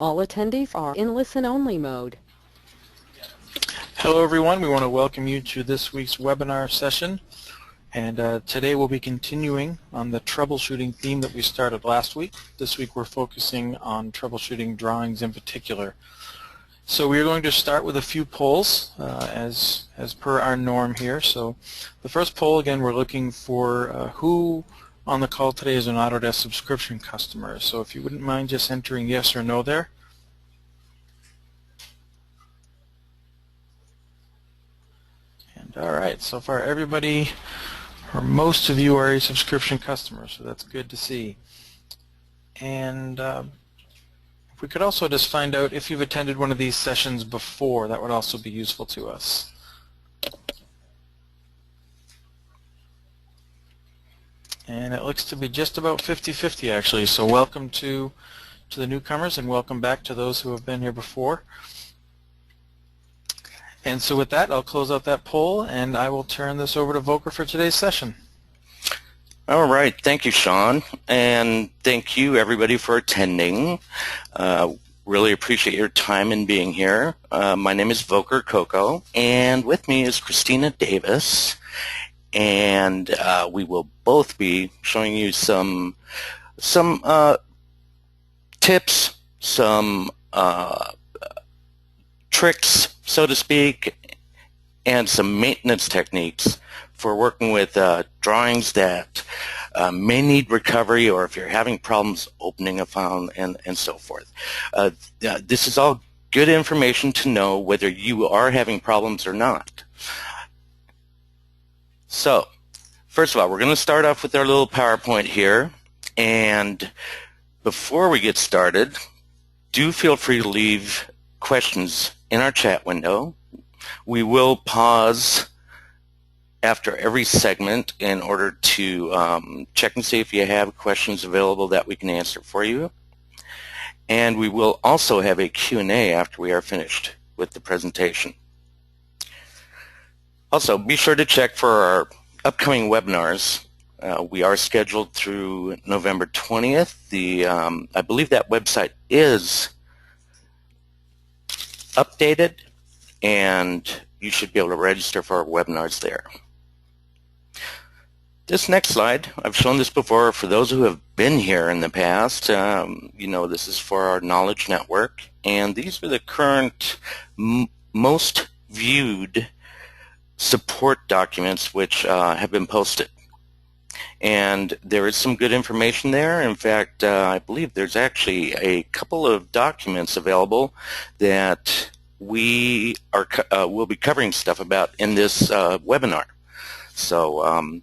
All attendees are in listen-only mode. Hello everyone, we want to welcome you to this week's webinar session, and today we'll be continuing on the troubleshooting theme that we started last week. This week we're focusing on troubleshooting drawings in particular. So we are going to start with a few polls as per our norm here. So the first poll, again, we're looking for who on the call today is an Autodesk subscription customer. So if you wouldn't mind just entering yes or no there. And all right, so far everybody, or most of you, are a subscription customer, so that's good to see. And if we could also just find out if you've attended one of these sessions before, that would also be useful to us. And it looks to be just about 50-50 actually, so welcome to the newcomers and welcome back to those who have been here before. And so with that, I'll close out that poll and I will turn this over to Volker for today's session. All right, thank you, Sean, and thank you everybody for attending. Really appreciate your time in being here. My name is Volker Coco, and with me is Christina Davis, and we will both be showing you some tips, some tricks, so to speak, and some maintenance techniques for working with drawings that may need recovery, or if you're having problems opening a file and so forth. This is all good information to know whether you are having problems or not. So, first of all, we're going to start off with our little PowerPoint here, and before we get started, do feel free to leave questions in our chat window. We will pause after every segment in order to check and see if you have questions available that we can answer for you. And we will also have a Q&A after we are finished with the presentation. Also, be sure to check for our upcoming webinars. We are scheduled through November 20th. I believe that website is updated, and you should be able to register for our webinars there. This next slide, I've shown this before for those who have been here in the past. You know, this is for our knowledge network, and these are the current most viewed support documents which have been posted. And there is some good information there. In fact, I believe there's actually a couple of documents available that we are will be covering stuff about in this webinar. So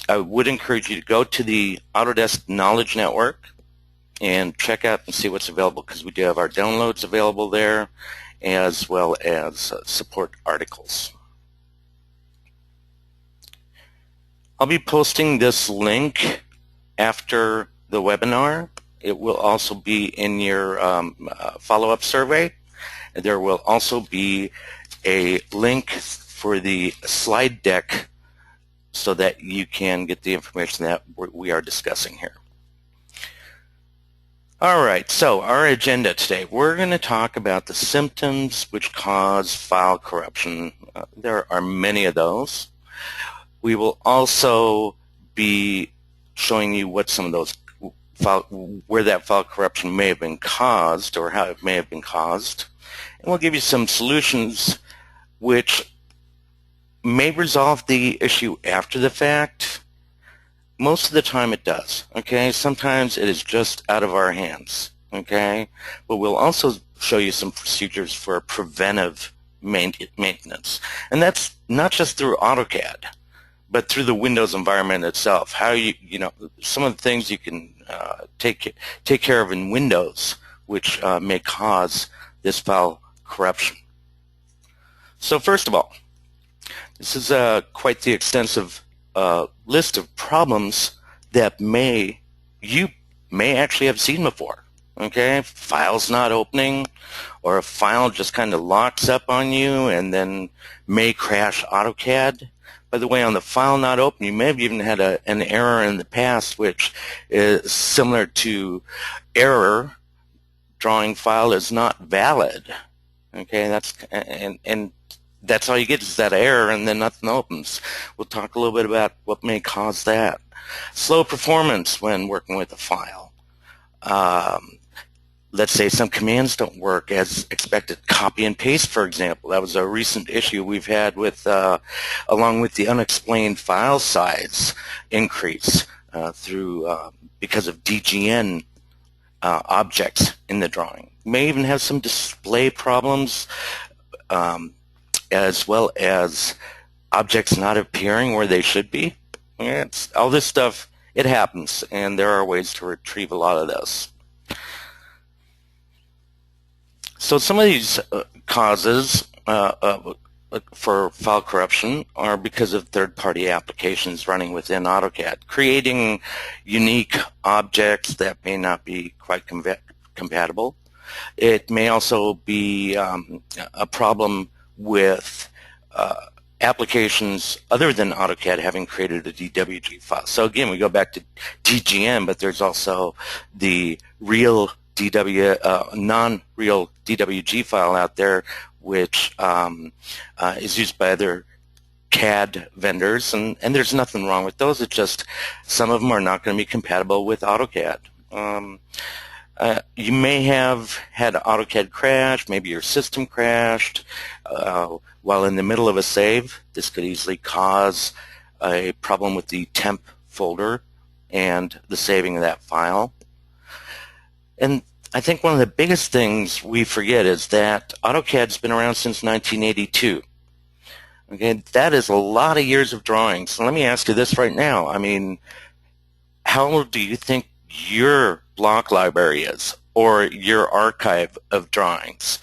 I would encourage you to go to the Autodesk Knowledge Network and check out and see what's available, because we do have our downloads available there, as well as support articles. I'll be posting this link after the webinar. It will also be in your follow-up survey. There will also be a link for the slide deck so that you can get the information that we are discussing here. All right, so our agenda today, we're going to talk about the symptoms which cause file corruption. There are many of those. We will also be showing you what some of those where that file corruption may have been caused, or how it may have been caused. And we'll give you some solutions which may resolve the issue after the fact. Most of the time it does, okay? Sometimes it is just out of our hands, okay? But we'll also show you some procedures for preventive maintenance. And that's not just through AutoCAD, but through the Windows environment itself. How you know, some of the things you can take care of in Windows, which may cause this file corruption. So first of all, this is quite the extensive list of problems that you may actually have seen before. Okay, files not opening, or a file just kind of locks up on you and then may crash AutoCAD. By the way, on the file not open, you may have even had an error in the past which is similar to error drawing file is not valid. Okay, and that's all you get is that error, and then nothing opens. We'll talk a little bit about what may cause that. Slow performance when working with a file. Let's say some commands don't work as expected. Copy and paste, for example. That was a recent issue we've had with, along with the unexplained file size increase because of DGN objects in the drawing. You may even have some display problems, as well as objects not appearing where they should be. All this stuff, it happens, and there are ways to retrieve a lot of this. So some of these causes for file corruption are because of third-party applications running within AutoCAD, creating unique objects that may not be quite compatible. It may also be a problem with applications other than AutoCAD having created a DWG file. So again, we go back to DGN, but there's also the real non-real DWG file out there, which is used by other CAD vendors, and there's nothing wrong with those. It's just some of them are not going to be compatible with AutoCAD. You may have had AutoCAD crash, maybe your system crashed while in the middle of a save. This could easily cause a problem with the Temp folder and the saving of that file. And I think one of the biggest things we forget is that AutoCAD's been around since 1982. Okay, that is a lot of years of drawing. So let me ask you this right now. I mean, how old do you think your block library is, or your archive of drawings?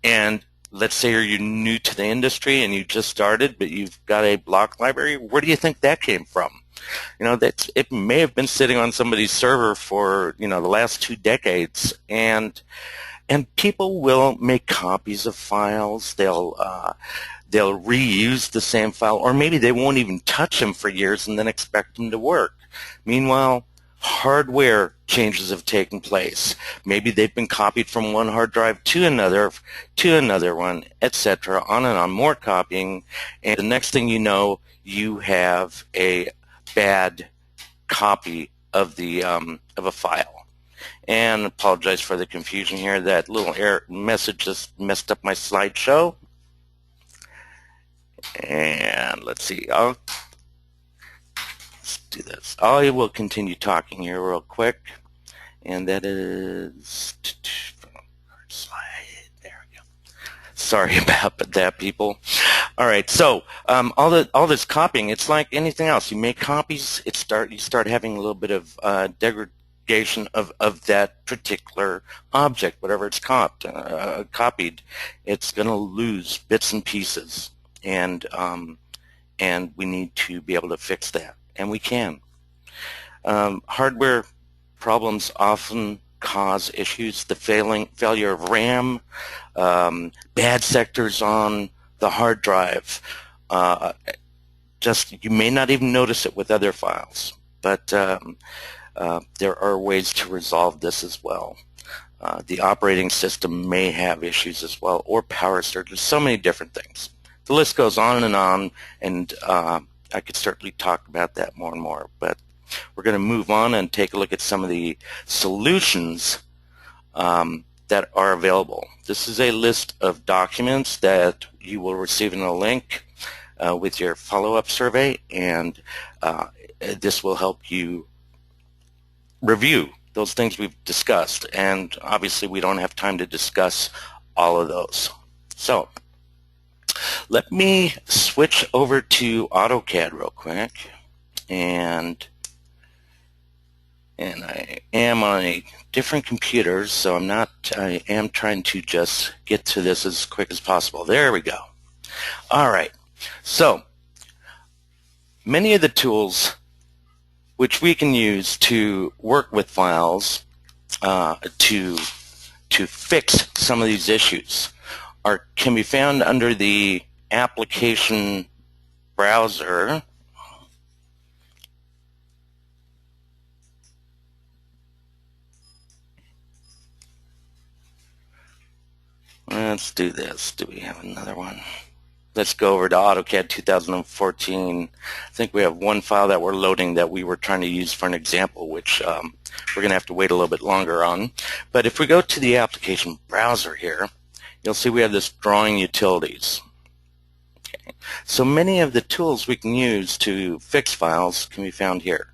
And let's say you're new to the industry and you just started, but you've got a block library. Where do you think that came from? You know, it may have been sitting on somebody's server for, you know, the last 2 decades, and people will make copies of files. They'll reuse the same file, or maybe they won't even touch them for years and then expect them to work. Meanwhile, hardware changes have taken place. Maybe they've been copied from one hard drive to another one, etc. On and on, more copying, and the next thing you know, you have a bad copy of the of a file. And apologize for the confusion here. That little error message just messed up my slideshow. And let's see. Let's do this. I will continue talking here real quick. And that is slide. There we go. Sorry about that, people. All right, so all this copying, it's like anything else. You make copies, you start having a little bit of degradation of that particular object, whatever it's copied. It's going to lose bits and pieces, and we need to be able to fix that, and we can. Hardware problems often cause issues. The failure of RAM, bad sectors on the hard drive. You may not even notice it with other files, but there are ways to resolve this as well. The operating system may have issues as well, or power surges, so many different things. The list goes on, and I could certainly talk about that more and more, but we're going to move on and take a look at some of the solutions that are available. This is a list of documents that you will receive in a link with your follow-up survey, and this will help you review those things we've discussed, and obviously we don't have time to discuss all of those. So let me switch over to AutoCAD real quick, and I am on a different computer, so I am trying to just get to this as quick as possible. There we go. All right. So many of the tools which we can use to work with files to fix some of these issues can be found under the application browser. Let's do this. Do we have another one? Let's go over to AutoCAD 2014. I think we have one file that we're loading that we were trying to use for an example, which we're going to have to wait a little bit longer on. But if we go to the application browser here, you'll see we have this drawing utilities. Okay. So many of the tools we can use to fix files can be found here.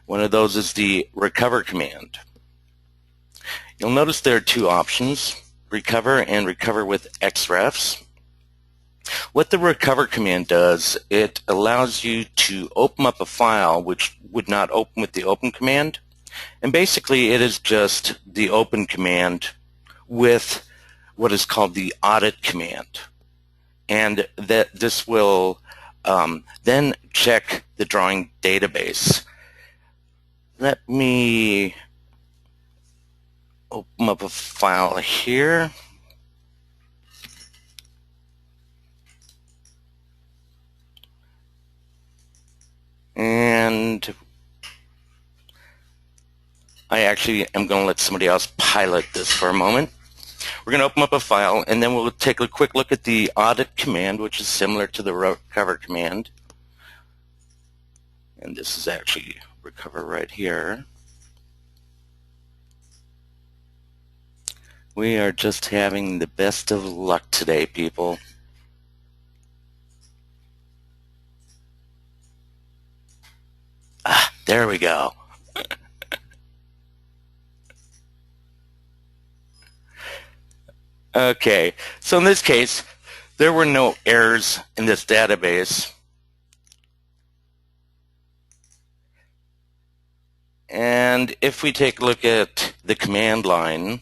One of those is the recover command. You'll notice there are two options, recover and recover with XREFs. What the recover command does, it allows you to open up a file which would not open with the open command. And basically it is just the open command with what is called the audit command. And that this will then check the drawing database. Let me open up a file here. And I actually am going to let somebody else pilot this for a moment. We're going to open up a file, and then we'll take a quick look at the audit command, which is similar to the recover command. And this is actually recover right here. We are just having the best of luck today, people. There we go. Okay, so in this case, there were no errors in this database. And if we take a look at the command line,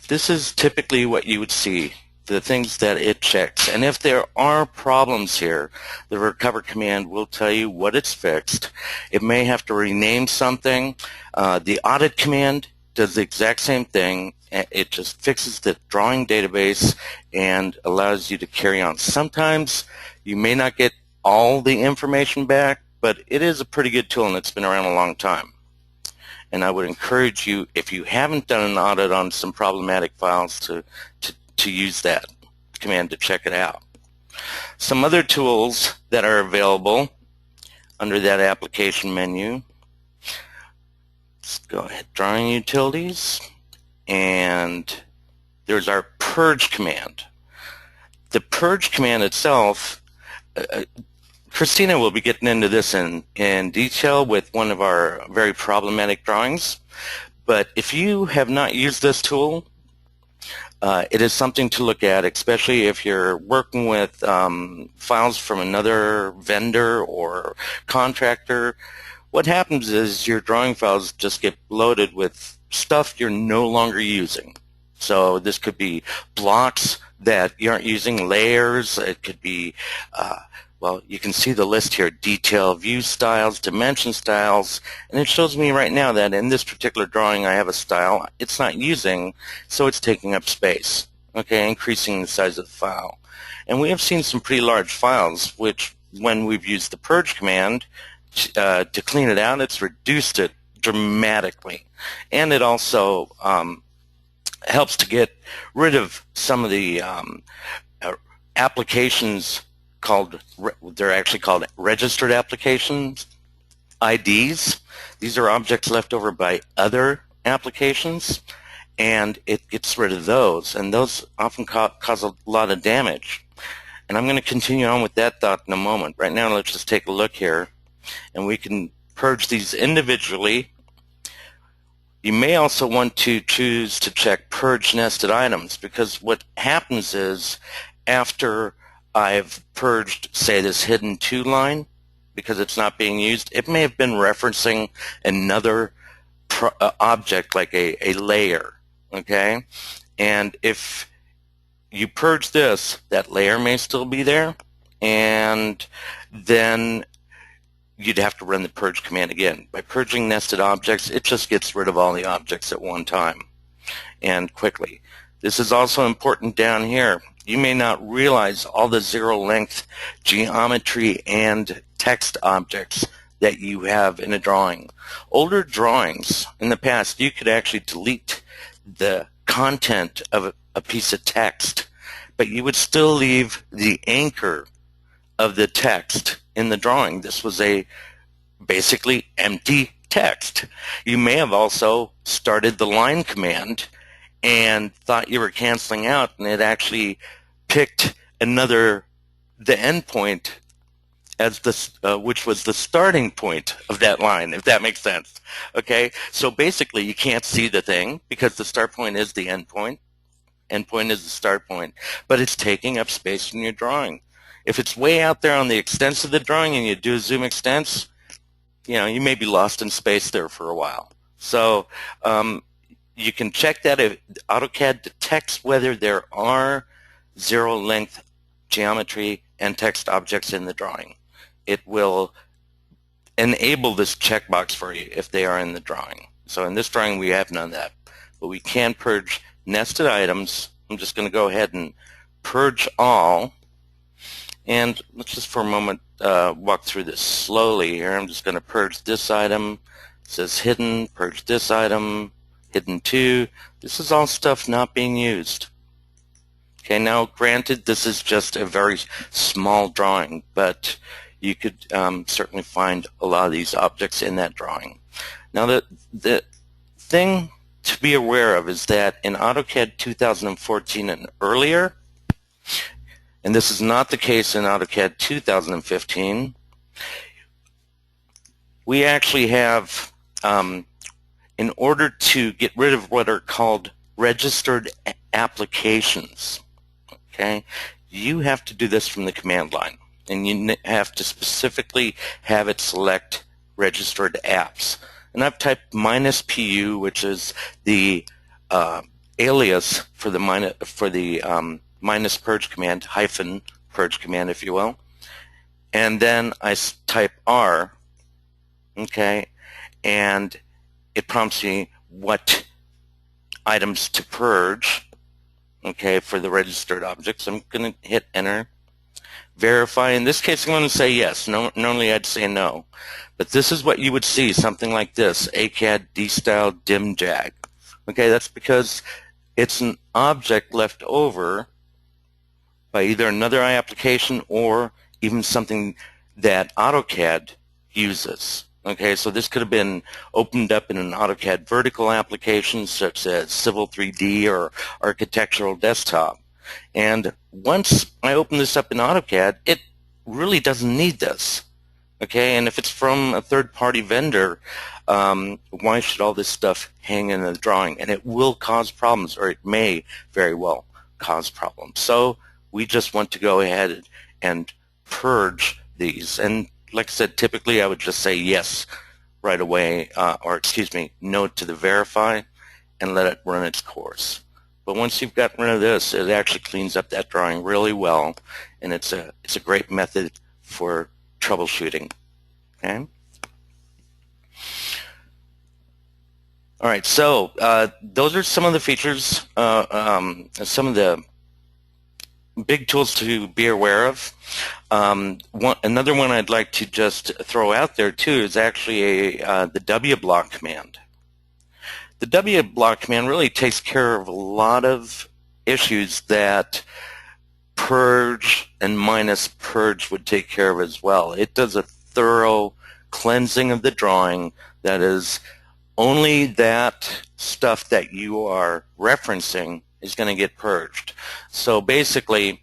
this is typically what you would see, the things that it checks. And if there are problems here, the recover command will tell you what it's fixed. It may have to rename something. The audit command does the exact same thing. It just fixes the drawing database and allows you to carry on. Sometimes you may not get all the information back, but it is a pretty good tool and it's been around a long time. And I would encourage you, if you haven't done an audit on some problematic files, to use that command to check it out. Some other tools that are available under that application menu. Let's go ahead, drawing utilities, and there's our purge command. The purge command itself, Christina will be getting into this in detail with one of our very problematic drawings, but if you have not used this tool, it is something to look at, especially if you're working with files from another vendor or contractor. What happens is your drawing files just get loaded with stuff you're no longer using. So this could be blocks that you aren't using, layers, it could be, well, you can see the list here, detail, view styles, dimension styles, and it shows me right now that in this particular drawing I have a style it's not using, so it's taking up space, okay, increasing the size of the file. And we have seen some pretty large files, which when we've used the purge command to clean it out, it's reduced it dramatically. And it also helps to get rid of some of the applications they're actually called registered applications, IDs. These are objects left over by other applications, and it gets rid of those, and those often cause a lot of damage. And I'm going to continue on with that thought in a moment. Right now, let's just take a look here, and we can purge these individually. You may also want to choose to check purge nested items, because what happens is after I've purged, say, this hidden to line, because it's not being used, it may have been referencing another object like a layer, okay? And if you purge this, that layer may still be there, and then you'd have to run the purge command again. By purging nested objects, it just gets rid of all the objects at one time and quickly. This is also important down here. You may not realize all the zero-length geometry and text objects that you have in a drawing. Older drawings, in the past, you could actually delete the content of a piece of text but you would still leave the anchor of the text in the drawing. This was a basically empty text. You may have also started the line command and thought you were canceling out, and it actually picked the endpoint as which was the starting point of that line, if that makes sense. Okay, so basically you can't see the thing because the start point is the end point. End point is the start point, but it's taking up space in your drawing. If it's way out there on the extents of the drawing and you do zoom extents, you may be lost in space there for a while. So you can check that if AutoCAD detects whether there are zero length geometry and text objects in the drawing. It will enable this checkbox for you if they are in the drawing. So in this drawing we have none of that, but we can purge nested items. I'm just going to go ahead and purge all, and let's just for a moment walk through this slowly here. I'm just going to purge this item. It says hidden, purge this item, hidden 2. This is all stuff not being used. Okay, now granted this is just a very small drawing, but you could certainly find a lot of these objects in that drawing. Now the thing to be aware of is that in AutoCAD 2014 and earlier, and this is not the case in AutoCAD 2015, we actually have, in order to get rid of what are called registered applications, okay, you have to do this from the command line, and you have to specifically have it select registered apps. And I've typed -PU, which is the alias for the minus purge command, hyphen purge command, if you will. And then I type R, okay, and it prompts me what items to purge, okay, for the registered objects. I'm going to hit enter. Verify. In this case, I'm going to say yes. Normally I'd say no. But this is what you would see, something like this, ACAD D-style dim jag. Okay, that's because it's an object left over by either another application or even something that AutoCAD uses. Okay, so this could have been opened up in an AutoCAD vertical application such as Civil 3D or Architectural Desktop. And once I open this up in AutoCAD, it really doesn't need this. Okay, and if it's from a third-party vendor, why should all this stuff hang in the drawing? And it will cause problems, or it may very well cause problems. So we just want to go ahead and purge these. And like I said, typically I would just say yes right away, or excuse me, no to the verify, and let it run its course. But once you've gotten rid of this, it actually cleans up that drawing really well, and it's a great method for troubleshooting. Okay. All right, so those are some of the features, some of the big tools to be aware of. Another one I'd like to just throw out there too is actually the W block command. The W block command really takes care of a lot of issues that purge and minus purge would take care of as well. It does a thorough cleansing of the drawing that is only that stuff that you are referencing is going to get purged. So basically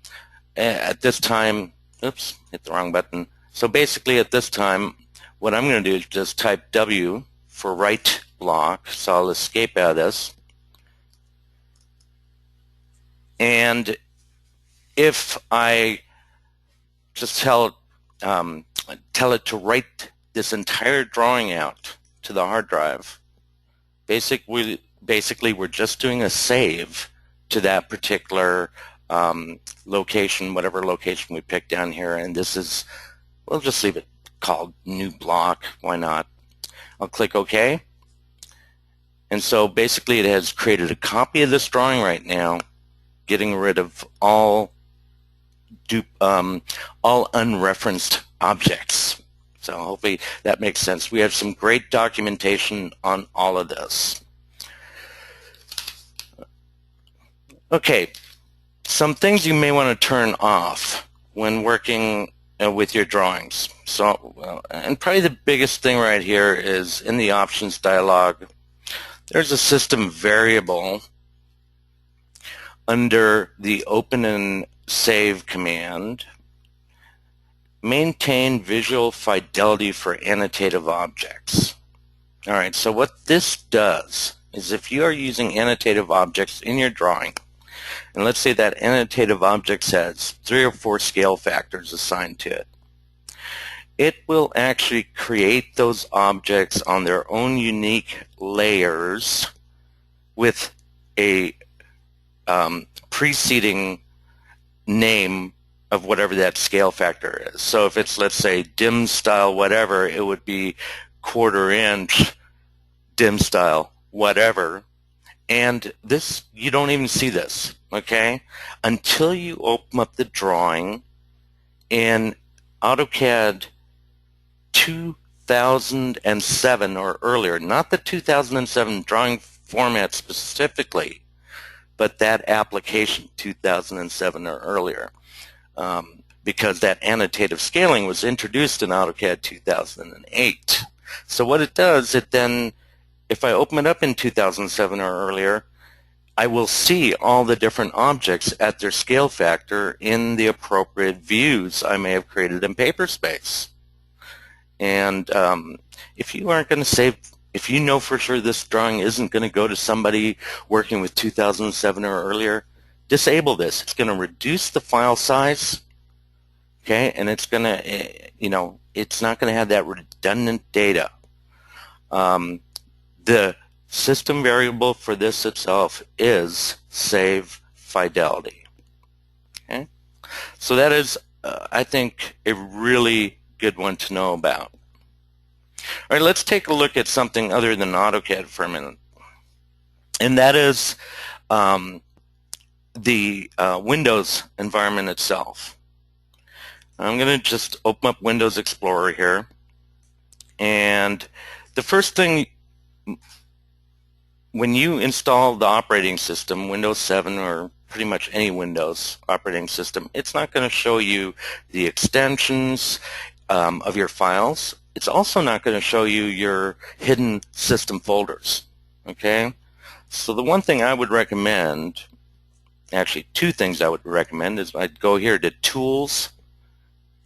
at this time, oops, hit the wrong button. So basically at this time what I'm going to do is just type W for right block, so I'll escape out of this. And if I just tell it to write this entire drawing out to the hard drive, basically we're just doing a save to that particular location, whatever location we pick down here, and this is, we'll just leave it called new block, why not? I'll click OK. And so basically it has created a copy of this drawing right now, getting rid of all unreferenced objects. So hopefully that makes sense. We have some great documentation on all of this. Okay, Some things you may want to turn off when working with your drawings. So, and probably the biggest thing right here is in the options dialog, there's a system variable under the open and save command, maintain visual fidelity for annotative objects. All right, so what this does is if you are using annotative objects in your drawing, and let's say that annotative object has 3 or 4 scale factors assigned to it, it will actually create those objects on their own unique layers with a preceding name of whatever that scale factor is. So if it's, let's say, dim style whatever, it would be 1/4 inch dim style whatever. And this, you don't even see this, okay, until you open up the drawing in AutoCAD 2007 or earlier, not the 2007 drawing format specifically, but that application 2007 or earlier, because that annotative scaling was introduced in AutoCAD 2008. So what it does, it then, if I open it up in 2007 or earlier, I will see all the different objects at their scale factor in the appropriate views I may have created in Paperspace. And if you aren't going to save, if you know for sure this drawing isn't going to go to somebody working with 2007 or earlier, disable this. It's going to reduce the file size, okay, and it's going to, it's not going to have that redundant data. The system variable for this itself is save fidelity. Okay, so that is, I think, a really good one to know about. All right, let's take a look at something other than AutoCAD for a minute, and that is the Windows environment itself. I'm going to just open up Windows Explorer here, and the first thing, when you install the operating system, Windows 7 or pretty much any Windows operating system, it's not going to show you the extensions of your files. It's also not going to show you your hidden system folders, okay? So the one thing I would recommend, actually 2 things I would recommend, is I'd go here to Tools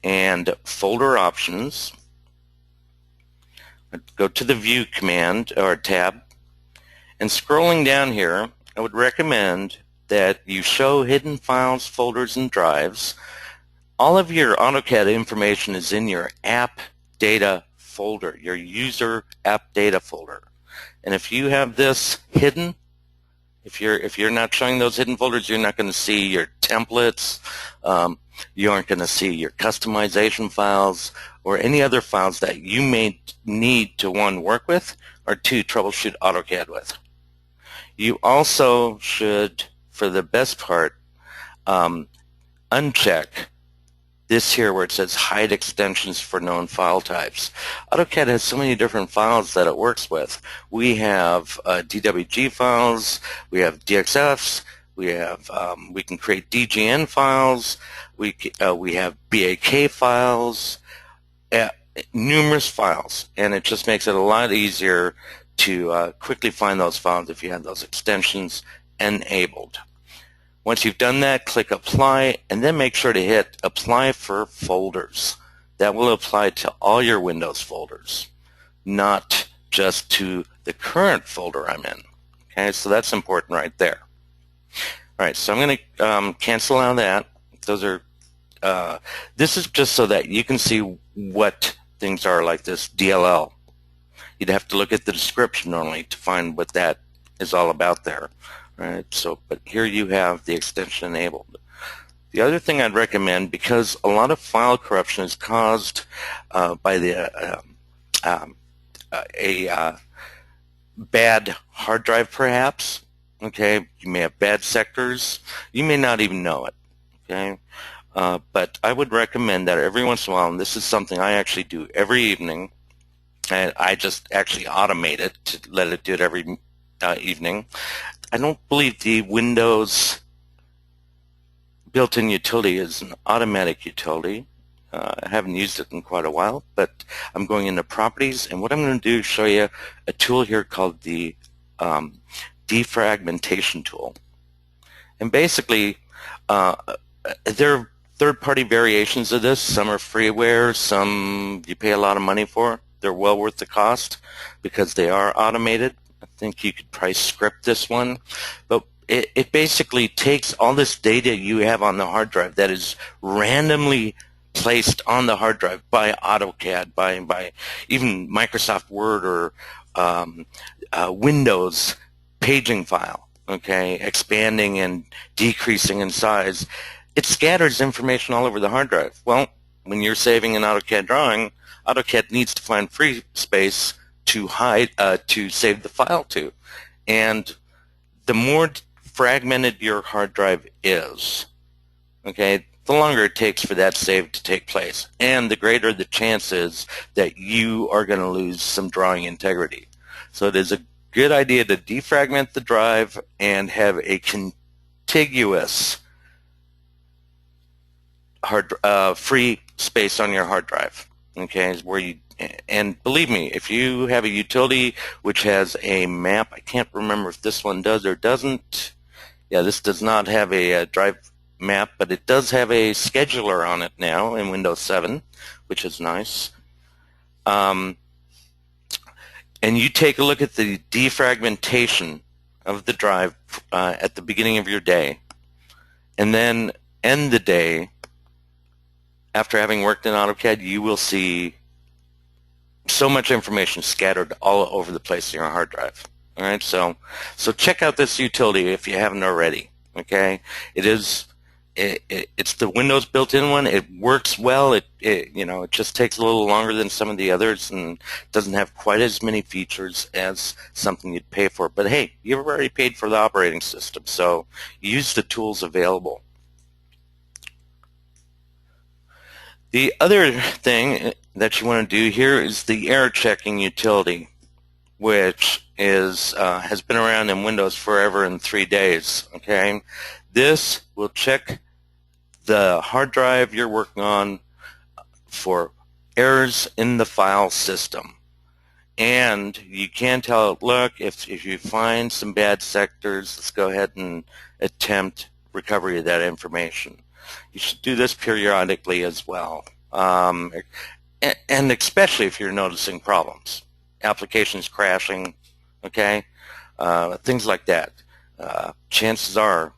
and Folder Options. I'd go to the View command or tab, and scrolling down here, I would recommend that you show hidden files, folders, and drives. All of your AutoCAD information is in your app data folder, your user app data folder. And if you have this hidden, if you're not showing those hidden folders, you're not going to see your templates, you aren't going to see your customization files, or any other files that you may need to, 1, work with, or 2, troubleshoot AutoCAD with. You also should, for the best part, uncheck this here where it says hide extensions for known file types. AutoCAD has so many different files that it works with. We have DWG files, we have DXFs, we have we can create DGN files, we have BAK files, numerous files, and it just makes it a lot easier to quickly find those files if you have those extensions enabled. Once you've done that, click Apply, and then make sure to hit Apply for Folders. That will apply to all your Windows folders, not just to the current folder I'm in. Okay, so that's important right there. All right, so I'm going to cancel out that. Those are. This is just so that you can see what things are, like this DLL. You'd have to look at the description normally to find what that is all about there. Right, so, but here you have the extension enabled. The other thing I'd recommend, because a lot of file corruption is caused by the bad hard drive, perhaps. Okay, you may have bad sectors. You may not even know it. Okay, but I would recommend that every once in a while, and this is something I actually do every evening, and I just actually automate it to let it do it every evening. I don't believe the Windows built-in utility is an automatic utility. I haven't used it in quite a while, but I'm going into properties, and what I'm going to do is show you a tool here called the defragmentation tool. And basically, there are third-party variations of this. Some are freeware, some you pay a lot of money for. They're well worth the cost because they are automated. I think you could probably script this one, but it basically takes all this data you have on the hard drive that is randomly placed on the hard drive by AutoCAD, by even Microsoft Word or Windows paging file, okay, expanding and decreasing in size. It scatters information all over the hard drive. Well, when you're saving an AutoCAD drawing, AutoCAD needs to find free space to save the file to. And the more fragmented your hard drive is, okay, the longer it takes for that save to take place, and the greater the chances that you are going to lose some drawing integrity. So it is a good idea to defragment the drive and have a contiguous free space on your hard drive. Okay, where you, and believe me, if you have a utility which has a map, I can't remember if this one does or doesn't. Yeah, this does not have a drive map, but it does have a scheduler on it now in Windows 7, which is nice. And you take a look at the defragmentation of the drive at the beginning of your day, and then end the day. After having worked in AutoCAD, you will see so much information scattered all over the place in your hard drive. All right, so check out this utility if you haven't already. Okay, it's the Windows built-in one. It works well. It just takes a little longer than some of the others and doesn't have quite as many features as something you'd pay for. But hey, you've already paid for the operating system, so use the tools available. The other thing that you want to do here is the error checking utility, which has been around in Windows forever in 3 days. Okay, this will check the hard drive you're working on for errors in the file system, and you can tell it, look, if you find some bad sectors, let's go ahead and attempt recovery of that information. You should do this periodically as well, and especially if you're noticing problems, applications crashing, okay, things like that. Chances are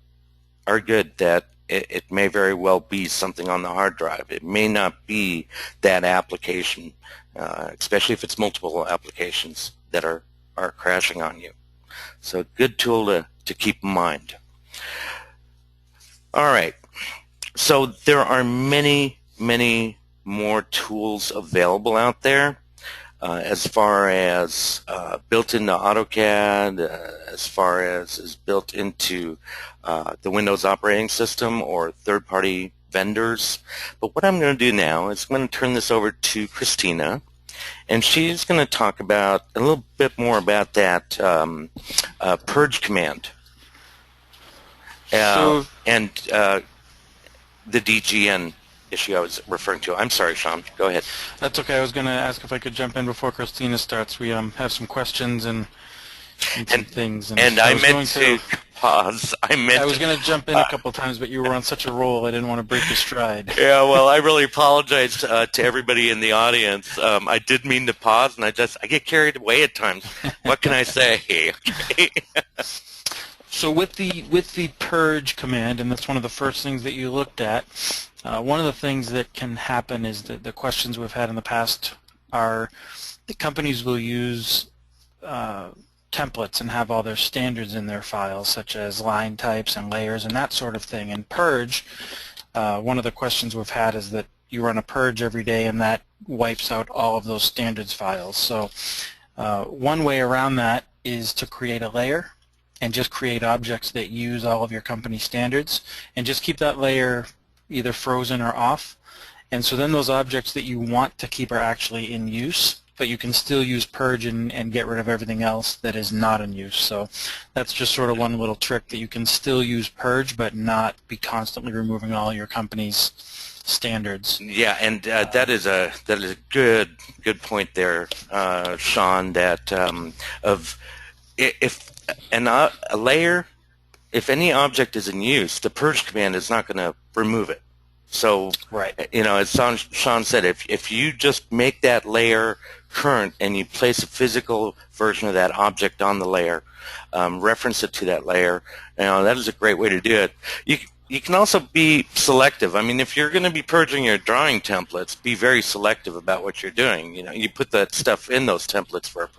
good that it may very well be something on the hard drive. It may not be that application, especially if it's multiple applications that are crashing on you. So a good tool to keep in mind. All right. So there are many, many more tools available out there as far as built into AutoCAD, as far as is built into the Windows operating system or third-party vendors. But what I'm going to do now is I'm going to turn this over to Christina, and she's going to talk about a little bit more about that Purge command and the DGN issue I was referring to. I'm sorry, Sean. Go ahead. That's okay. I was going to ask if I could jump in before Christina starts. We have some questions and some things. And I meant to pause. I was going to jump in a couple of times, but you were on such a roll, I didn't want to break your stride. Yeah, well, I really apologize to everybody in the audience. I did mean to pause, and I get carried away at times. What can I say? Okay. So with the Purge command, and that's one of the first things that you looked at, one of the things that can happen is that the questions we've had in the past are the companies will use templates and have all their standards in their files, such as line types and layers and that sort of thing. And Purge, one of the questions we've had is that you run a Purge every day and that wipes out all of those standards files. So one way around that is to create a layer and just create objects that use all of your company standards and just keep that layer either frozen or off. And so then those objects that you want to keep are actually in use, but you can still use Purge and get rid of everything else that is not in use. So that's just sort of one little trick, that you can still use Purge but not be constantly removing all your company's standards. Yeah, and that is a good point there, Sean. That of if a layer, if any object is in use, the Purge command is not going to remove it. So, right. As Sean said, if you just make that layer current and you place a physical version of that object on the layer, reference it to that layer, that is a great way to do it. You can also be selective. I mean, if you're going to be purging your drawing templates, be very selective about what you're doing. You put that stuff in those templates for a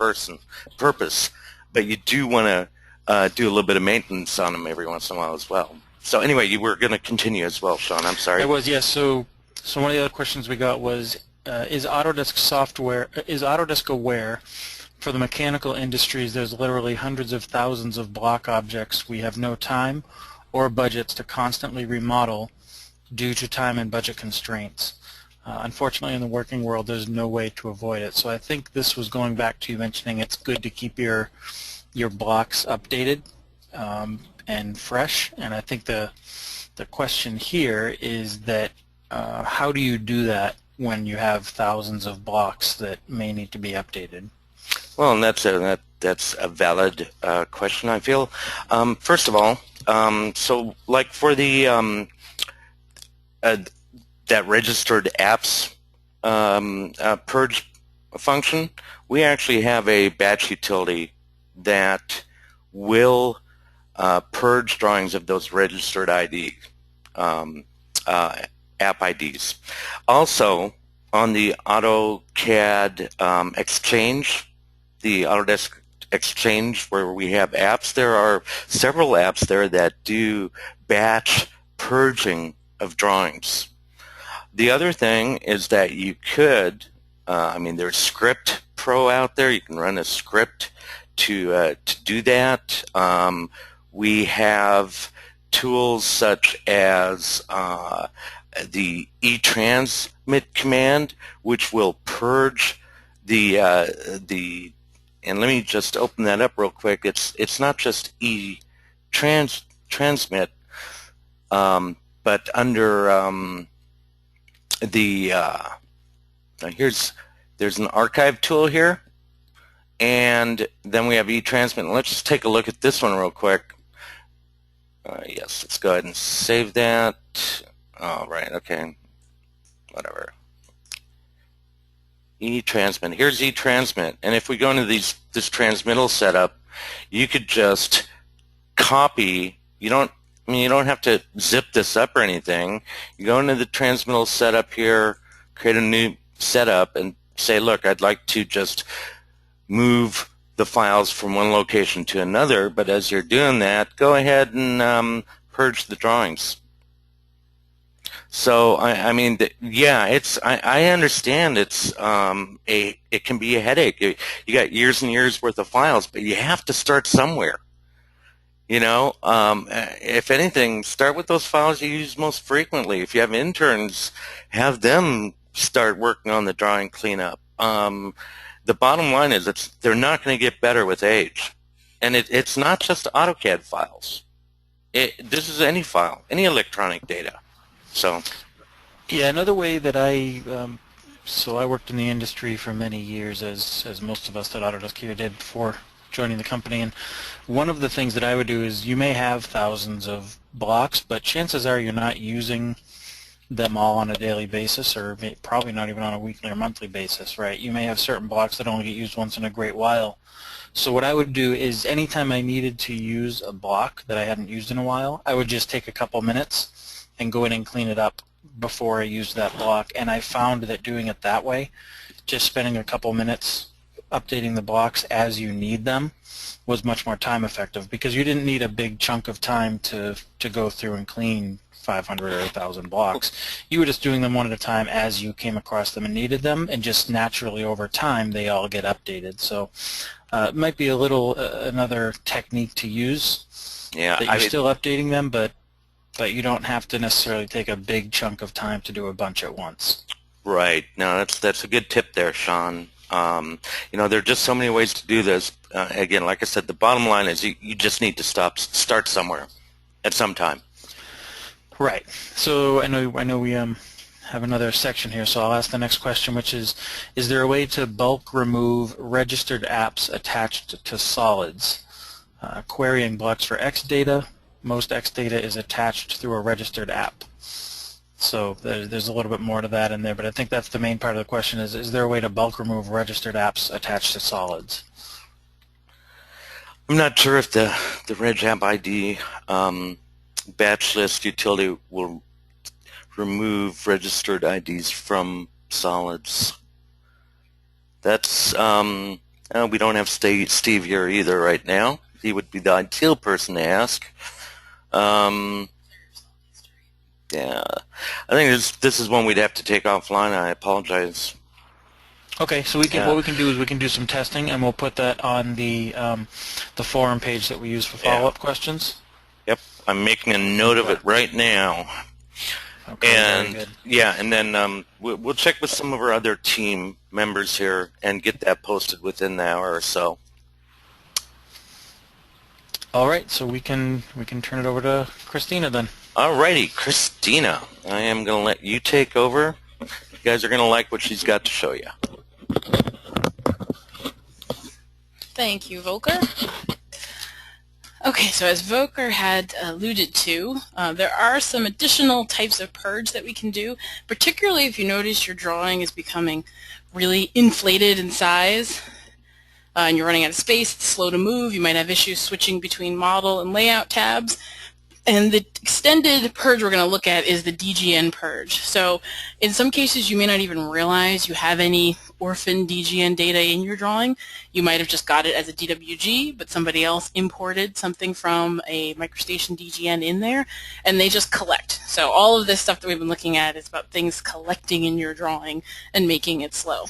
purpose, but you do want to do a little bit of maintenance on them every once in a while as well. So anyway, you were going to continue as well, Sean. I'm sorry. I was, yes. So one of the other questions we got was, is Autodesk aware for the mechanical industries there's literally hundreds of thousands of block objects we have no time or budgets to constantly remodel due to time and budget constraints? Unfortunately, in the working world, there's no way to avoid it. So I think this was going back to you mentioning it's good to keep your blocks updated and fresh. And I think the question here is that how do you do that when you have thousands of blocks that may need to be updated? Well, and that's a valid question, I feel. First of all, so like for the that registered apps purge function, we actually have a batch utility that will purge drawings of those registered ID app IDs. Also, on the AutoCAD Exchange, the Autodesk Exchange, where we have apps, there are several apps there that do batch purging of drawings. The other thing is that you could, there's Script Pro out there. You can run a script to do that. We have tools such as the transmit command, which will purge the and let me just open that up real quick. It's not just transmit, but under there's an archive tool here, and then we have transmit. Let's just take a look at this one real quick. Yes, let's go ahead and save that. Oh, right, okay, whatever. Transmit. Here's transmit, and if we go into this transmittal setup, you could just copy. You don't have to zip this up or anything. You go into the transmittal setup here, create a new setup, and say, look, I'd like to just move the files from one location to another, but as you're doing that, go ahead and purge the drawings. So I understand it can be a headache. You got years and years worth of files, but you have to start somewhere. If anything, start with those files you use most frequently. If you have interns, have them start working on the drawing cleanup. The bottom line is they're not going to get better with age. And it's not just AutoCAD files. This is any file, any electronic data. So, yeah, another way that I worked in the industry for many years, as most of us at Autodesk here did before joining the company, and one of the things that I would do is you may have thousands of blocks, but chances are you're not using them all on a daily basis, or probably not even on a weekly or monthly basis, right? You may have certain blocks that only get used once in a great while. So what I would do is anytime I needed to use a block that I hadn't used in a while, I would just take a couple minutes and go in and clean it up before I used that block. And I found that doing it that way, just spending a couple minutes updating the blocks as you need them, was much more time effective, because you didn't need a big chunk of time to go through and clean 500 or 1,000 blocks. You were just doing them one at a time as you came across them and needed them, and just naturally over time they all get updated. So it might be a little another technique to use. Yeah, that you're still updating them, but you don't have to necessarily take a big chunk of time to do a bunch at once. Right. No, that's a good tip there, Sean. You know, there are just so many ways to do this. Again, like I said, the bottom line is you just need to start somewhere at some time. Right. So I know we have another section here, so I'll ask the next question, which is there a way to bulk remove registered apps attached to solids? Querying blocks for X data. Most X data is attached through a registered app. So there's a little bit more to that in there, but I think that's the main part of the question is there a way to bulk remove registered apps attached to solids? I'm not sure if the Reg App ID batch list utility will remove registered IDs from solids. That's, we don't have Steve here either right now. He would be the ideal person to ask. Yeah, I think this is one we'd have to take offline. I apologize. Okay, so what we can do is we can do some testing, and we'll put that on the forum page that we use for follow-up questions. Yep, I'm making a note of it right now. Okay, and very good. Yeah, and then we'll check with some of our other team members here and get that posted within the hour or so. All right, so we can turn it over to Christina then. Alrighty, Christina, I am going to let you take over. You guys are going to like what she's got to show you. Thank you, Volker. Okay, so as Volker had alluded to, there are some additional types of purge that we can do, particularly if you notice your drawing is becoming really inflated in size and you're running out of space, it's slow to move, you might have issues switching between model and layout tabs. And the extended purge we're going to look at is the DGN Purge. So in some cases you may not even realize you have any orphan DGN data in your drawing. You might have just got it as a DWG, but somebody else imported something from a MicroStation DGN in there, and they just collect. So all of this stuff that we've been looking at is about things collecting in your drawing and making it slow.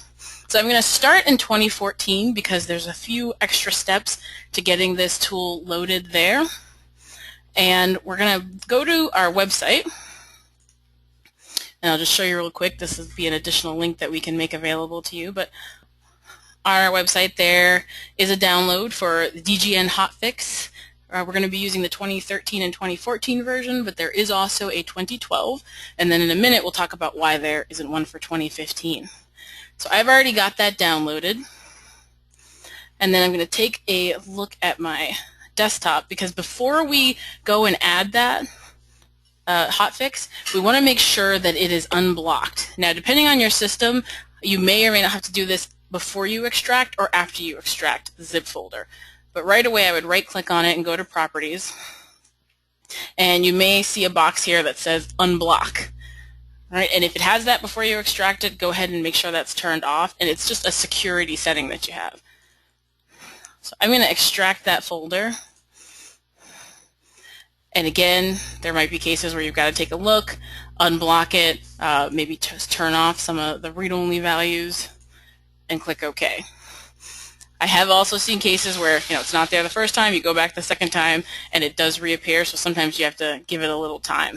So I'm going to start in 2014 because there's a few extra steps to getting this tool loaded there. And we're going to go to our website, and I'll just show you real quick. This will be an additional link that we can make available to you. But on our website there is a download for the DGN Hotfix. We're going to be using the 2013 and 2014 version, but there is also a 2012. And then in a minute we'll talk about why there isn't one for 2015. So I've already got that downloaded. And then I'm going to take a look at my desktop, because before we go and add that hotfix, we want to make sure that it is unblocked. Now, depending on your system, you may or may not have to do this before you extract or after you extract the zip folder. But right away, I would right-click on it and go to Properties. And you may see a box here that says Unblock. All right, and if it has that before you extract it, go ahead and make sure that's turned off. And it's just a security setting that you have. So I'm going to extract that folder. And again, there might be cases where you've got to take a look, unblock it, maybe just turn off some of the read-only values, and click OK. I have also seen cases where it's not there the first time, you go back the second time, and it does reappear, so sometimes you have to give it a little time.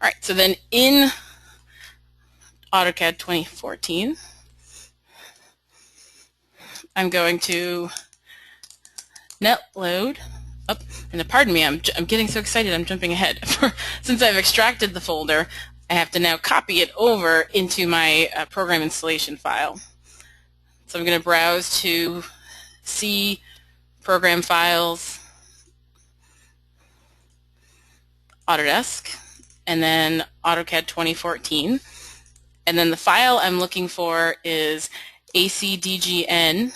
All right, so then in AutoCAD 2014, I'm going to net load up, and pardon me, I'm getting so excited I'm jumping ahead. Since I've extracted the folder, I have to now copy it over into my program installation file. So I'm going to browse to C, Program Files, Autodesk, and then AutoCAD 2014. And then the file I'm looking for is acdgn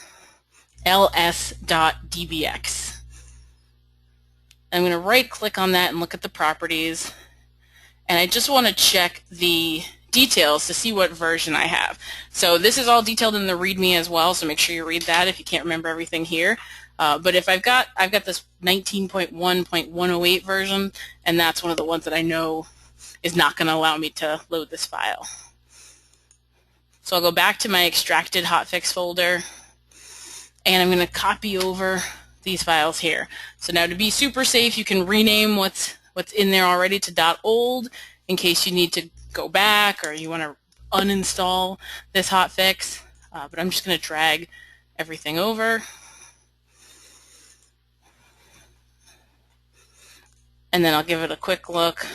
ls.dbx. I'm going to right-click on that and look at the properties. And I just want to check the details to see what version I have. So this is all detailed in the README as well, so make sure you read that if you can't remember everything here. But if I've got this 19.1.108 version, and that's one of the ones that I know is not going to allow me to load this file. So I'll go back to my extracted hotfix folder, and I'm going to copy over these files here. So now to be super safe, you can rename what's in there already to .old in case you need to go back or you want to uninstall this hotfix. but I'm just going to drag everything over. And then I'll give it a quick look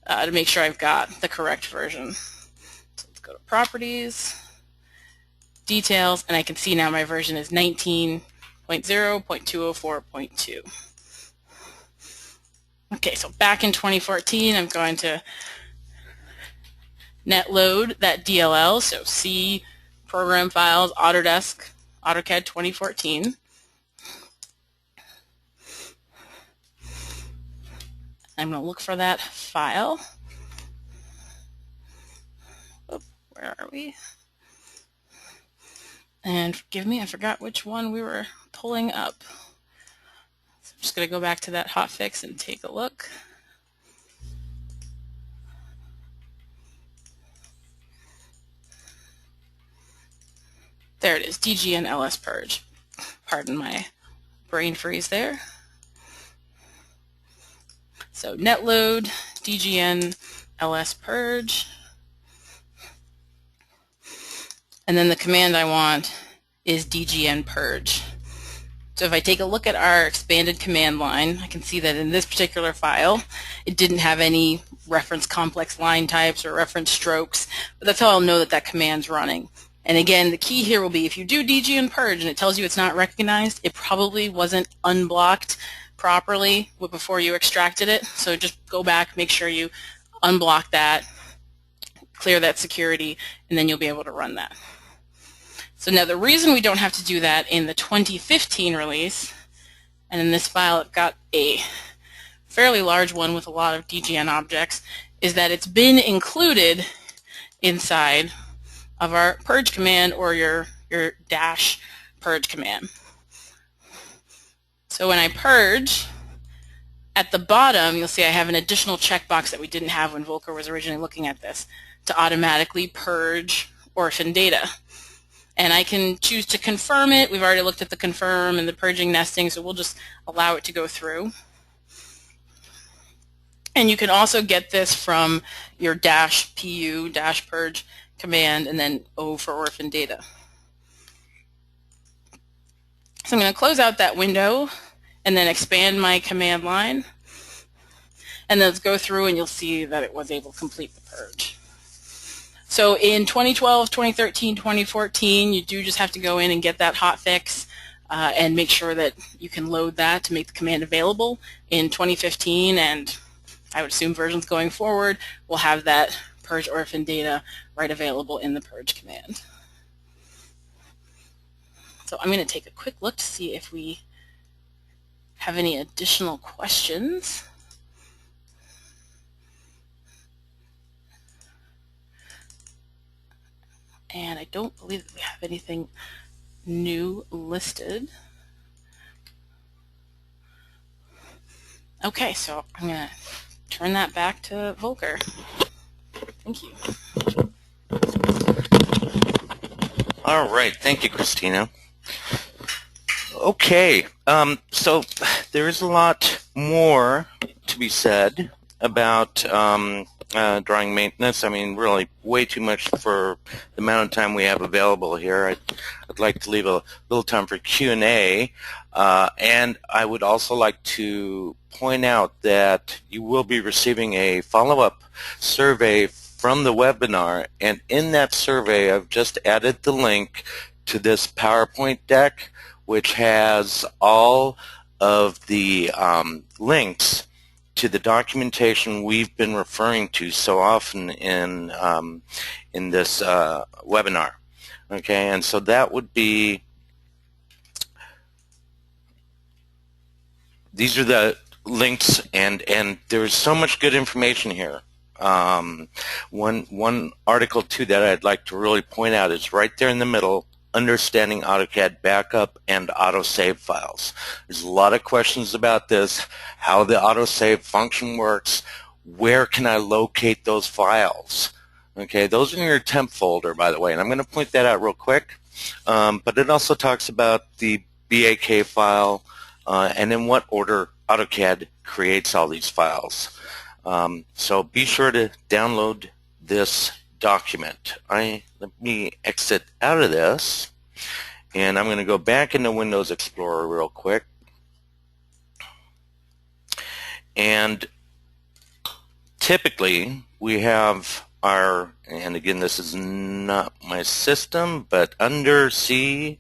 to make sure I've got the correct version. So let's go to Properties, Details, and I can see now my version is 19.0.204.2. Okay, so back in 2014, I'm going to net load that DLL, so C, Program Files, Autodesk, AutoCAD 2014. I'm going to look for that file. Oh, where are we? And forgive me, I forgot which one we were pulling up. So I'm just going to go back to that hotfix and take a look. There it is, DGN LS Purge. Pardon my brain freeze there. So netload, DGN LS Purge. And then the command I want is DGN Purge. So if I take a look at our expanded command line, I can see that in this particular file, it didn't have any reference complex line types or reference strokes, but that's how I'll know that that command's running. And again, the key here will be if you do DGN Purge and it tells you it's not recognized, it probably wasn't unblocked properly before you extracted it. So just go back, make sure you unblock that, clear that security, and then you'll be able to run that. So now the reason we don't have to do that in the 2015 release, and in this file it got a fairly large one with a lot of DGN objects, is that it's been included inside of our purge command or your dash purge command. So when I purge, at the bottom you'll see I have an additional checkbox that we didn't have when Volker was originally looking at this, to automatically purge orphan data. And I can choose to confirm it. We've already looked at the confirm and the purging nesting, so we'll just allow it to go through. And you can also get this from your dash pu, dash purge command, and then O for orphan data. So I'm going to close out that window and then expand my command line. And then let's go through and you'll see that it was able to complete the purge. So in 2012, 2013, 2014, you do just have to go in and get that hotfix and make sure that you can load that to make the command available. In 2015, and I would assume versions going forward, we'll have that purge orphan data right available in the purge command. So I'm going to take a quick look to see if we have any additional questions. And I don't believe that we have anything new listed. Okay, so I'm going to turn that back to Volker. Thank you. All right, thank you, Christina. Okay, so there is a lot more to be said about drawing maintenance. I mean, really way too much for the amount of time we have available here. I'd like to leave a little time for Q&A, and I would also like to point out that you will be receiving a follow-up survey from the webinar, and in that survey I've just added the link to this PowerPoint deck, which has all of the links to the documentation we've been referring to so often in this webinar. Okay, and so that would be, these are the links, and there's so much good information here. One article too that I'd like to really point out is right there in the middle, Understanding AutoCAD Backup and Autosave Files. There's a lot of questions about this, how the autosave function works, where can I locate those files. Okay, those are in your temp folder, by the way, and I'm going to point that out real quick. But it also talks about the BAK file and in what order AutoCAD creates all these files. So be sure to download this document. Let me exit out of this, and I'm going to go back into Windows Explorer real quick. And typically we have our, and again this is not my system, but under C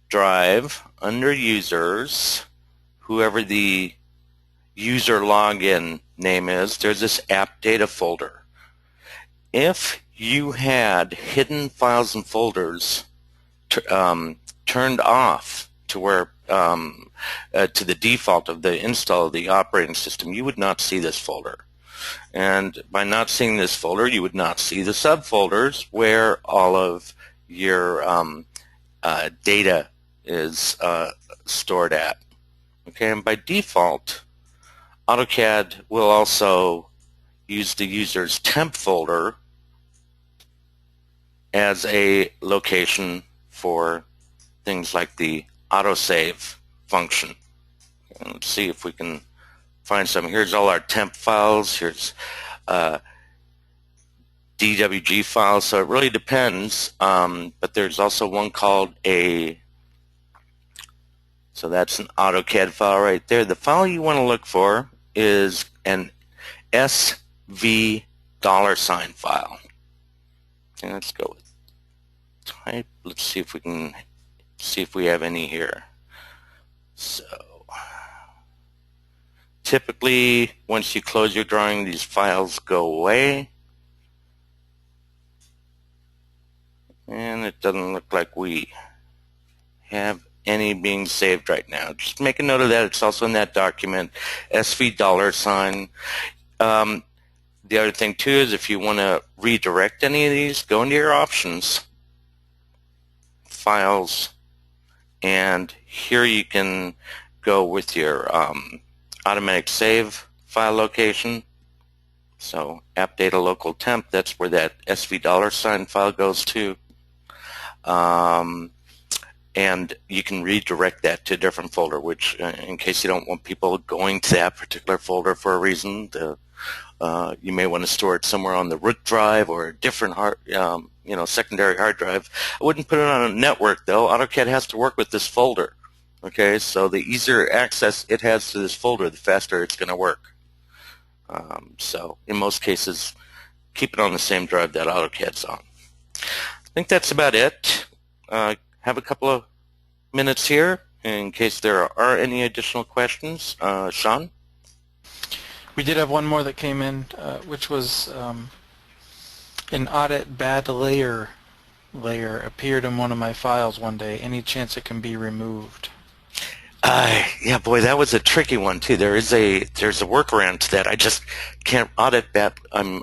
drive, under users, whoever the user login name is, there's this app data folder. If you had hidden files and folders turned off to where to the default of the install of the operating system, you would not see this folder. And by not seeing this folder, you would not see the subfolders where all of your data is stored at. Okay, and by default, AutoCAD will also use the user's temp folder as a location for things like the autosave function. And let's see if we can find some. Here's all our temp files. Here's DWG files. So it really depends. But there's also one called a, so that's an AutoCAD file right there. The file you want to look for is an SV $ file. Okay, let's go with type. Let's see if we can see if we have any here. So typically once you close your drawing, these files go away, and it doesn't look like we have any being saved right now. Just make a note of that. It's also in that document, SV $. The other thing too is if you want to redirect any of these, go into your options, files, and here you can go with your automatic save file location. So app data local temp, that's where that SV $ file goes to. And you can redirect that to a different folder, which in case you don't want people going to that particular folder for a reason, you may want to store it somewhere on the root drive or a different hard, secondary hard drive. I wouldn't put it on a network though. AutoCAD has to work with this folder. Okay, so the easier access it has to this folder, the faster it's going to work. So in most cases, keep it on the same drive that AutoCAD's on. I think that's about it. Have a couple of minutes here in case there are any additional questions. Sean? We did have one more that came in, which was an Audit Bad Layer appeared in one of my files one day. Any chance it can be removed? Yeah, boy, that was a tricky one too. There's a workaround to that. I just can't audit that. I'm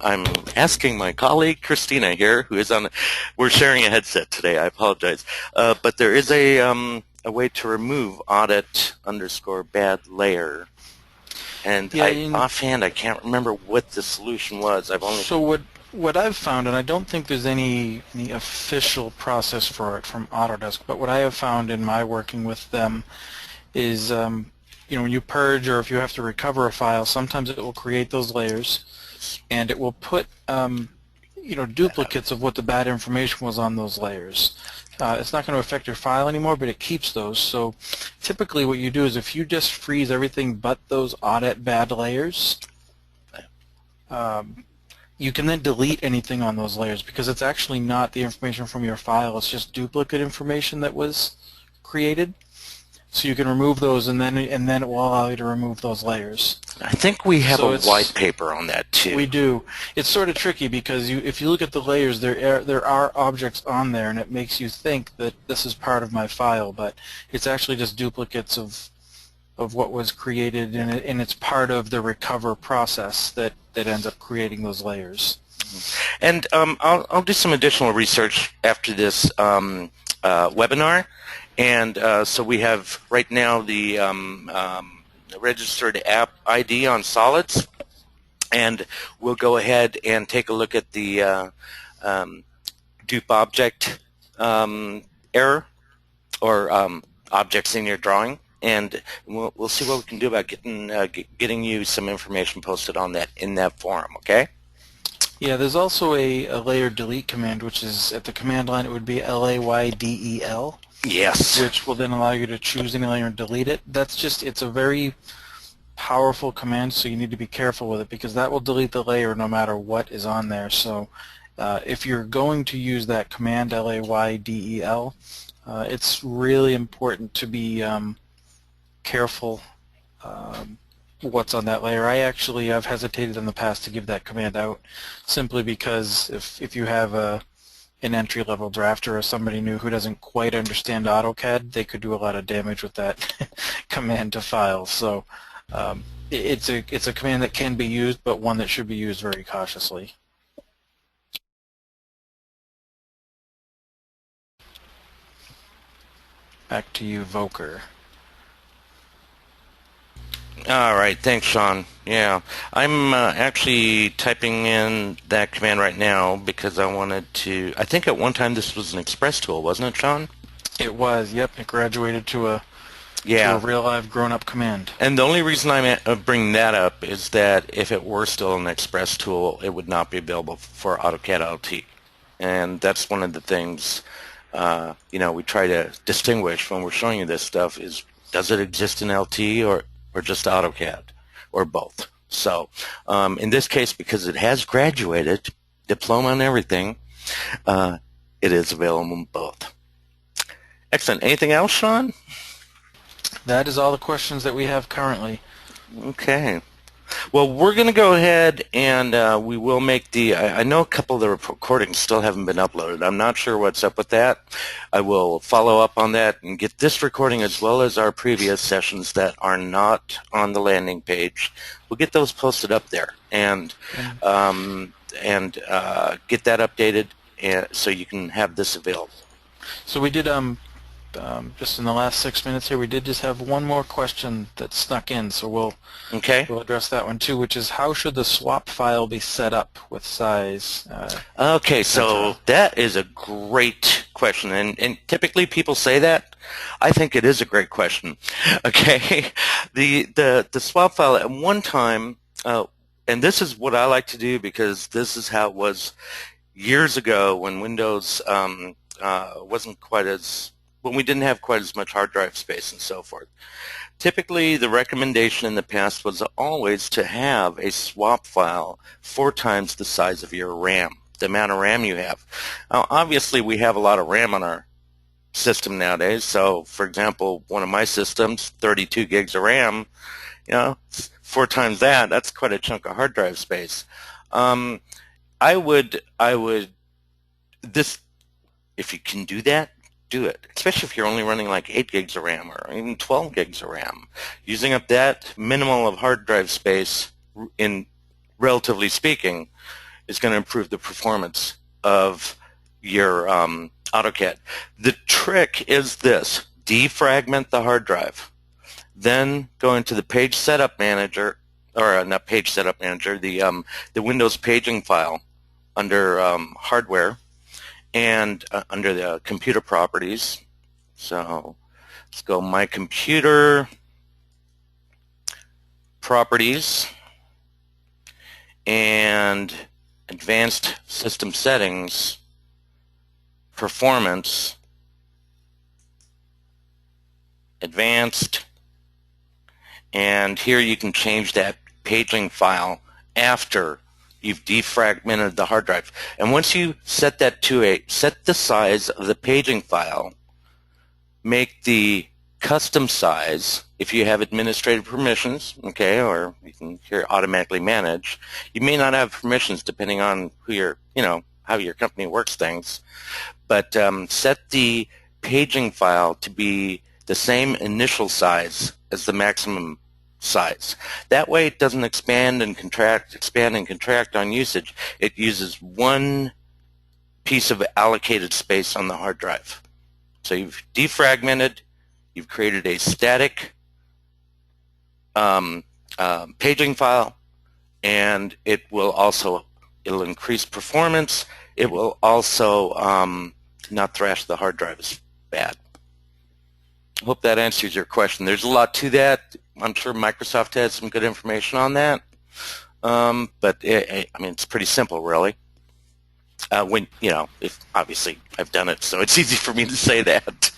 asking my colleague Christina here, who is on. We're sharing a headset today. I apologize, but there is a way to remove Audit_Bad Layer, and yeah, offhand I can't remember what the solution was. I've only what I've found, and I don't think there's any official process for it from Autodesk, but what I have found in my working with them is when you purge or if you have to recover a file, sometimes it will create those layers and it will put duplicates of what the bad information was on those layers. It's not going to affect your file anymore, but it keeps those. So typically what you do is if you just freeze everything but those audit bad layers, you can then delete anything on those layers because it's actually not the information from your file, it's just duplicate information that was created. So you can remove those, and then it will allow you to remove those layers. I think we have a white paper on that too. We do. It's sort of tricky because if you look at the layers, there are objects on there, and it makes you think that this is part of my file, but it's actually just duplicates of what was created, and it's part of the recover process that ends up creating those layers. And I'll do some additional research after this webinar. And so we have right now the registered app ID on Solids, and we'll go ahead and take a look at the dupe object error or objects in your drawing, and we'll see what we can do about getting you some information posted on that in that forum. Okay. Yeah, there's also a layer delete command, which is at the command line it would be LAYDEL, Yes. which will then allow you to choose any layer and delete it. It's a very powerful command, so you need to be careful with it because that will delete the layer no matter what is on there. So if you're going to use that command, LAYDEL, it's really important to be careful what's on that layer. I've hesitated in the past to give that command out simply because if you have an entry-level drafter or somebody new who doesn't quite understand AutoCAD, they could do a lot of damage with that command to files. So it's a command that can be used, but one that should be used very cautiously. Back to you, Voker. All right, thanks, Sean. Yeah, I'm actually typing in that command right now because I wanted to. I think at one time this was an Express tool, wasn't it, Sean? It was. Yep, it graduated to a real live grown-up command. And the only reason I'm bringing that up is that if it were still an Express tool, it would not be available for AutoCAD LT, and that's one of the things we try to distinguish when we're showing you this stuff is does it exist in LT or just AutoCAD, or both. So in this case, because it has graduated, diploma and everything, it is available in both. Excellent. Anything else, Sean? That is all the questions that we have currently. Okay. Well, we're going to go ahead and we will make I know a couple of the recordings still haven't been uploaded. I'm not sure what's up with that. I will follow up on that and get this recording as well as our previous sessions that are not on the landing page. We'll get those posted up there and get that updated so you can have this available. So we did just in the last 6 minutes here, we did just have one more question that snuck in, so we'll address that one too, which is how should the swap file be set up with size? Okay, so that is a great question, and typically people say that. I think it is a great question. Okay, the swap file at one time, and this is what I like to do because this is how it was years ago when Windows wasn't quite as when we didn't have quite as much hard drive space and so forth. Typically, the recommendation in the past was always to have a swap file 4 times the size of your RAM, the amount of RAM you have. Now, obviously, we have a lot of RAM on our system nowadays. So, for example, one of my systems, 32 gigs of RAM, 4 times that, that's quite a chunk of hard drive space. If you can do that, do it, especially if you're only running like 8 gigs of RAM or even 12 gigs of RAM. Using up that minimal of hard drive space, in relatively speaking, is going to improve the performance of your AutoCAD. The trick is this: defragment the hard drive, then go into the page setup manager, or not page setup manager, the Windows paging file under hardware, and under the computer properties. So let's go My Computer, Properties, and Advanced System Settings, Performance, Advanced, and here you can change that paging file after you've defragmented the hard drive. And once you set that to set the size of the paging file, make the custom size, if you have administrative permissions, okay, or you can here automatically manage. You may not have permissions depending on who your, how your company works things, but set the paging file to be the same initial size as the maximum size. That way it doesn't expand and contract on usage. It uses one piece of allocated space on the hard drive. So you've defragmented, you've created a static paging file, and it'll increase performance. It will also not thrash the hard drive as bad. I hope that answers your question. There's a lot to that. I'm sure Microsoft has some good information on that. but I mean, it's pretty simple, really. When if obviously I've done it, so it's easy for me to say that.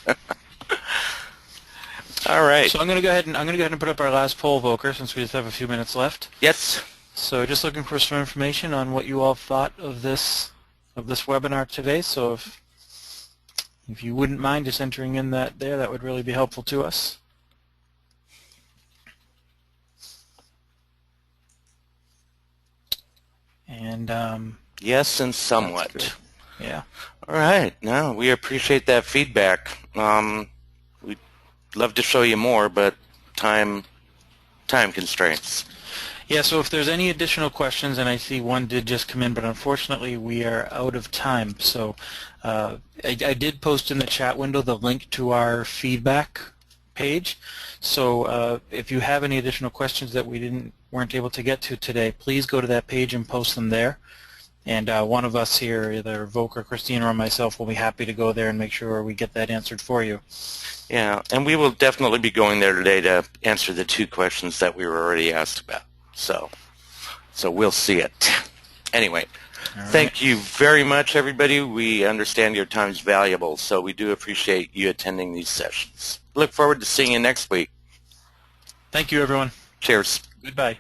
All right. So I'm going to go ahead and put up our last poll, Volker, since we just have a few minutes left. Yes. So just looking for some information on what you all thought of this webinar today. So if you wouldn't mind just entering in that would really be helpful to us. And yes, and somewhat. Yeah. All right. No, we appreciate that feedback. We'd love to show you more, but time constraints. Yeah, so if there's any additional questions, and I see one did just come in, but unfortunately we are out of time. So I did post in the chat window the link to our feedback page. So if you have any additional questions that we weren't able to get to today, please go to that page and post them there. And one of us here, either Volker, Christine, or myself, will be happy to go there and make sure we get that answered for you. Yeah, and we will definitely be going there today to answer the 2 questions that we were already asked about. So we'll see it. Anyway, thank you very much, everybody. We understand your time's valuable, so we do appreciate you attending these sessions. Look forward to seeing you next week. Thank you, everyone. Cheers. Goodbye.